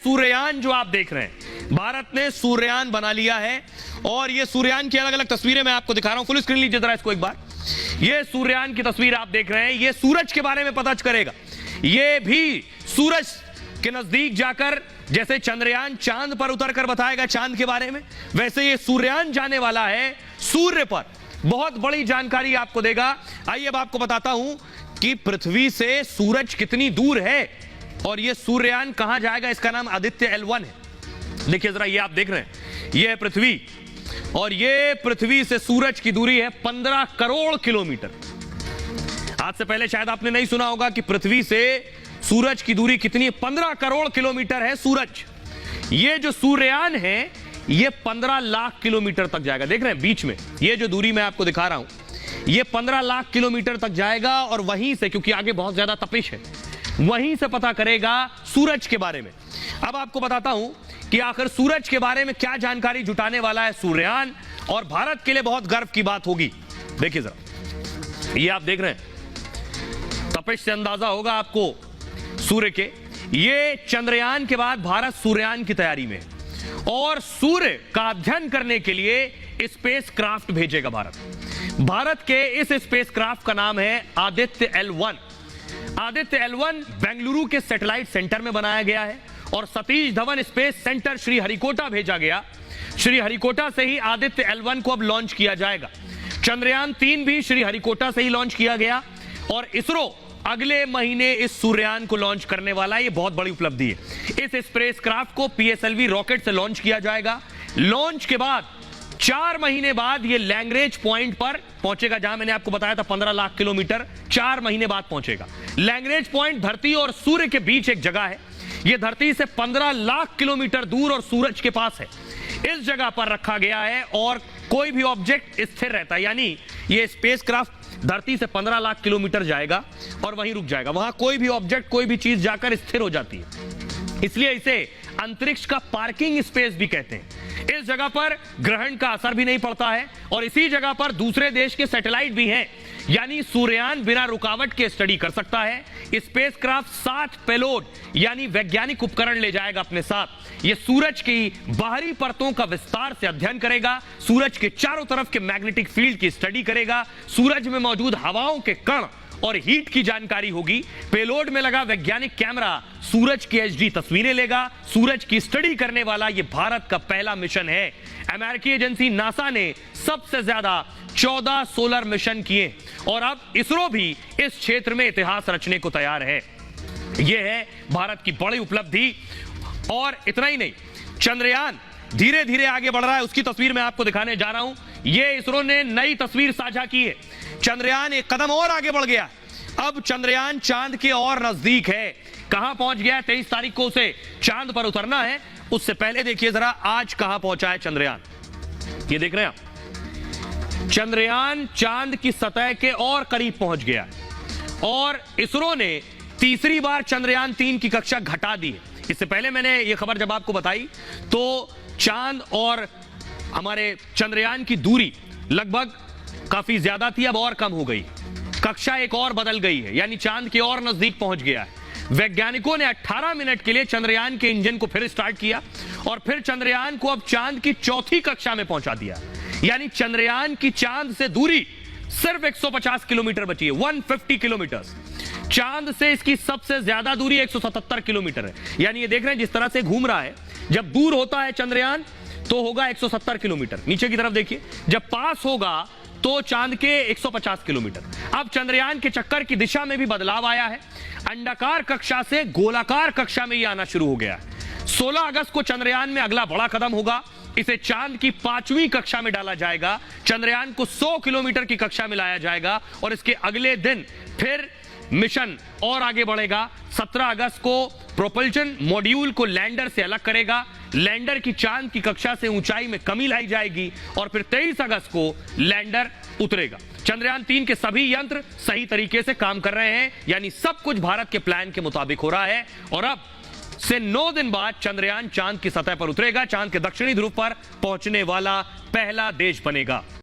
सूर्ययान जो आप देख रहे हैं, भारत ने सूर्ययान बना लिया है और ये सूर्ययान की अलग अलग तस्वीरें मैं आपको दिखा रहा हूं। फुल स्क्रीन लीजिए जरा इसको एक बार। ये सूर्ययान की तस्वीर आप देख रहे हैं, ये सूरज के बारे में पता करेगा। ये भी सूरज के नजदीक जाकर, जैसे चंद्रयान चांद पर उतरकर बताएगा चांद के बारे में, वैसे ये सूर्ययान जाने वाला है सूर्य पर, बहुत बड़ी जानकारी आपको देगा। आइए अब आपको बताता हूं कि पृथ्वी से सूरज कितनी दूर है और ये सूर्ययान कहां जाएगा। इसका नाम आदित्य L1 है। देखिए जरा, ये आप देख रहे हैं, ये है पृथ्वी और ये पृथ्वी से सूरज की दूरी है 15 करोड़ किलोमीटर। आज से पहले शायद आपने नहीं सुना होगा कि पृथ्वी से सूरज की दूरी कितनी है। 15 करोड़ किलोमीटर है सूरज। ये जो सूर्ययान है ये 15 लाख किलोमीटर तक जाएगा। देख रहे हैं बीच में ये जो दूरी मैं आपको दिखा रहा हूं, ये 15 लाख किलोमीटर तक जाएगा और वहीं से, क्योंकि आगे बहुत ज्यादा तपिश है, वहीं से पता करेगा सूरज के बारे में। अब आपको बताता हूं कि आखिर सूरज के बारे में क्या जानकारी जुटाने वाला है सूर्ययान, और भारत के लिए बहुत गर्व की बात होगी। देखिए जरा, ये आप देख रहे हैं, तपिश से अंदाजा होगा आपको सूर्य के। ये चंद्रयान के बाद भारत सूर्ययान की तैयारी में है और सूर्य का अध्ययन करने के लिए स्पेस क्राफ्ट भेजेगा भारत के इस स्पेस क्राफ्ट का नाम है आदित्य L1। आदित्य L1 बेंगलुरु के सैटेलाइट सेंटर में बनाया गया है और सतीश धवन स्पेस सेंटर श्रीहरिकोटा भेजा गया। श्रीहरिकोटा से ही आदित्य L1 को अब लॉन्च किया जाएगा। चंद्रयान 3 भी श्रीहरिकोटा से ही लॉन्च किया गया और इसरो अगले महीने इस सूर्ययान को लॉन्च करने वाला है। ये बहुत बड़ी उपलब्धि है। इस स्पेस क्राफ्ट को PSLV रॉकेट से लॉन्च किया जाएगा। लॉन्च के बाद 4 महीने बाद ये लैंग्रेज पॉइंट पर पहुंचेगा, जहां मैंने आपको बताया था 15 लाख किलोमीटर 4 महीने बाद पहुंचेगा। लैंग्रेज पॉइंट धरती और सूर्य के बीच एक जगह है। यह धरती से 15 लाख किलोमीटर दूर और सूरज के पास है। इस जगह पर रखा गया है और कोई भी ऑब्जेक्ट स्थिर रहता है, यानी यह स्पेसक्राफ्ट धरती से 15 लाख किलोमीटर जाएगा और वहीं रुक जाएगा। वहां कोई भी ऑब्जेक्ट, कोई भी चीज जाकर स्थिर हो जाती है, इसलिए इसे अंतरिक्ष का पार्किंग स्पेस भी कहते हैं। इस जगह पर ग्रहण का असर भी नहीं पड़ता है और इसी जगह पर दूसरे देश के सैटेलाइट भी हैं, यानी सूर्ययान बिना रुकावट के स्टडी कर सकता है। स्पेसक्राफ्ट 7 पेलोड यानी वैज्ञानिक उपकरण ले जाएगा अपने साथ। यह सूरज की बाहरी परतों का विस्तार से अध्ययन करेगा, सूरज के चारों तरफ के मैग्नेटिक फील्ड की स्टडी करेगा, सूरज में मौजूद हवाओं के कण और हीट की जानकारी होगी। पेलोड में लगा वैज्ञानिक कैमरा सूरज की HD तस्वीरें लेगा। सूरज की स्टडी करने वाला यह भारत का पहला मिशन है। अमेरिकी एजेंसी नासा ने सबसे ज्यादा 14 सोलर मिशन किए और अब इसरो भी इस क्षेत्र में इतिहास रचने को तैयार है। यह है भारत की बड़ी उपलब्धि। और इतना ही नहीं, चंद्रयान धीरे धीरे आगे बढ़ रहा है, उसकी तस्वीर मैं आपको दिखाने जा रहा हूं। यह इसरो ने नई तस्वीर साझा की है। चंद्रयान एक कदम और आगे बढ़ गया। अब चंद्रयान चांद के और नजदीक है। कहां पहुंच गया है? 23 तारीख को उसे चांद पर उतरना है। उससे पहले देखिए जरा, आज कहां पहुंचा है चंद्रयान। ये देख रहे हैं आप, चंद्रयान चांद की सतह के और करीब पहुंच गया और इसरो ने तीसरी बार चंद्रयान 3 की कक्षा घटा दी है। इससे पहले मैंने ये खबर जब आपको बताई तो चांद और हमारे चंद्रयान की दूरी लगभग काफी ज्यादा थी, अब और कम हो गई। कक्षा एक और बदल गई है, यानी चांद के और नजदीक पहुंच गया है। वैज्ञानिकों ने 18 मिनट के लिए चंद्रयान के इंजन को फिर स्टार्ट किया और फिर चंद्रयान को अब चांद की चौथी कक्षा में पहुंचा दिया, यानी चंद्रयान की चांद से दूरी सिर्फ 150 किलोमीटर बची है, 150 किलोमीटर। चांद से इसकी सबसे ज्यादा दूरी 177 किलोमीटर है। यानी ये देख रहे हैं जिस तरह से घूम रहा है, जब दूर होता है चंद्रयान तो होगा 170 किलोमीटर, नीचे की तरफ देखिए, जब पास होगा तो चांद के 150 किलोमीटर। अब चंद्रयान के चक्कर की दिशा में भी बदलाव आया है। अंडाकार कक्षा से गोलाकार कक्षा में यह आना शुरू हो गया है। 16 अगस्त को चंद्रयान में अगला बड़ा कदम होगा। इसे चांद की 5वीं कक्षा में डाला जाएगा। चंद्रयान को 100 किलोमीटर की कक्षा में लाया जाएगा और इसके अगले दिन फिर मिशन और आगे बढ़ेगा। 17 अगस्त को प्रोपल्शन मॉड्यूल को लैंडर से अलग करेगा। लैंडर की चांद की कक्षा से ऊंचाई में कमी लाई जाएगी और फिर 23 अगस्त को लैंडर उतरेगा। चंद्रयान 3 के सभी यंत्र सही तरीके से काम कर रहे हैं, यानी सब कुछ भारत के प्लान के मुताबिक हो रहा है और अब से 9 दिन बाद चंद्रयान चांद की सतह पर उतरेगा। चांद के दक्षिणी ध्रुव पर पहुंचने वाला पहला देश बनेगा।